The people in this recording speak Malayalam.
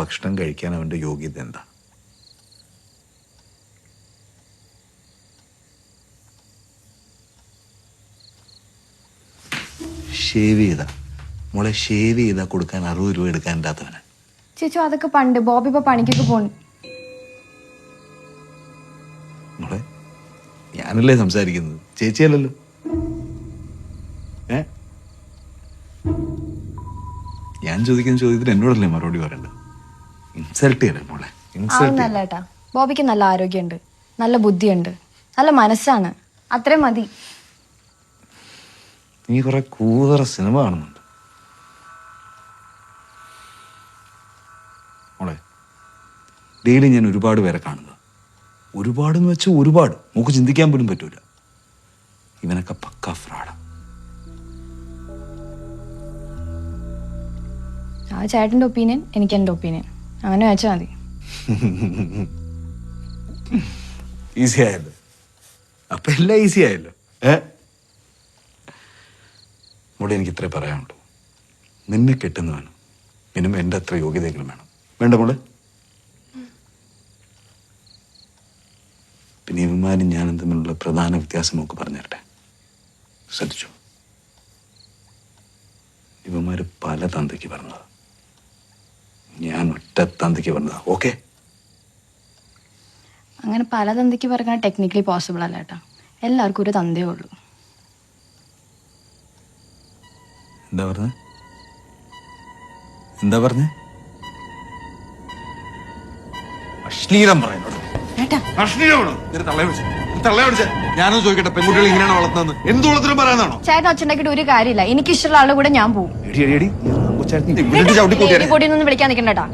ഭക്ഷണം കഴിക്കാൻ അവന്റെ യോഗ്യത എന്താ? ഷേവ് ചെയ്താ മോളെ, ഷേവ് ചെയ്താ കൊടുക്കാൻ 60 രൂപ എടുക്കാൻ ഇല്ലാത്തവന്. ചേച്ചി അതൊക്കെ പണ്ട് ബോബി ഇപ്പൊ പണിക്കൊക്കെ പോണു. മോളെ, ഞാനല്ലേ സംസാരിക്കുന്നത്, ചേച്ചിയല്ലല്ലോ. ഞാൻ ചോദിക്കുന്ന ചോദ്യത്തിന് എന്നോടല്ലേ മറുപടി പറയണ്ട. ഇൻസൾട്ട് ചെയ്യല്ലേ മോളെ, ആവുന്നല്ല ഏട്ടാ. ബോബിക്ക് നല്ല ആരോഗ്യമുണ്ട്, നല്ല ബുദ്ധിയുണ്ട്, നല്ല മനസ്സാണ്. അത്രയും മതി. നീ കുറെ കൂതറ സിനിമ കാണുന്നുണ്ട് മോളെ. ഡെയിലി ഞാൻ ഒരുപാട് പേരെ കാണുന്നത്, ഒരുപാടെന്ന് വെച്ചാൽ ഒരുപാട്, നമുക്ക് ചിന്തിക്കാൻ പോലും പറ്റൂല. ഇവനൊക്കെ പക്ക ഫ്രോഡാ. ആ ചേട്ടന്റെ ഒപ്പീനിയൻ എനിക്ക് എന്റെ ഒപ്പീനിയൻ, അങ്ങനെ വെച്ചാൽ മതി. ഈസി ആയല്ലോ, അപ്പൊ എല്ലാം ഈസി ആയല്ലോ. മോളെ, എനിക്ക് ഇത്രേ പറയാനുള്ളൂ. നിന്നെ കെട്ടുന്നവനും മിനിമം എൻ്റെ അത്ര യോഗ്യതയെങ്കിലും വേണം. വേണ്ട മോളെ? പിന്നെ ഇവന്മാരും ഞാനും തമ്മിലുള്ള പ്രധാന വ്യത്യാസം നമുക്ക് പറഞ്ഞു തരട്ടെ. ശ്രദ്ധിച്ചു, ഇവന്മാര് പല തന്തയ്ക്ക് പറഞ്ഞതാ, ഞാൻ ഒറ്റ തന്തയ്ക്ക് പറഞ്ഞതാ. ഓക്കെ? അങ്ങനെ പല തന്തയ്ക്ക് പറഞ്ഞാൽ ടെക്നിക്കലി പോസിബിൾ അല്ല ഏട്ടാ. എല്ലാവർക്കും ഒരു തന്തയേ ഉള്ളൂ. എന്താ പറഞ്ഞ? എന്താ പറഞ്ഞ? അശ്ലീലം പറയുന്നത് ഞാനൊന്നും ചോദിക്കട്ടെ, പെൺകുട്ടികൾ ഇങ്ങനെയാണ് വളർത്തുന്നത്? എന്ത് വളർത്തിനും പറയാനാണോ? ചേട്ടൻ ഒച്ചുണ്ടാക്കിയിട്ട് ഒരു കാര്യമില്ല. എനിക്ക് ഇഷ്ടമുള്ള ആളുടെ കൂടെ ഞാൻ പോകും. എടി, പൊടിയൊന്നും വിളിക്കാൻ നിൽക്കണ്ടേട്ടാ.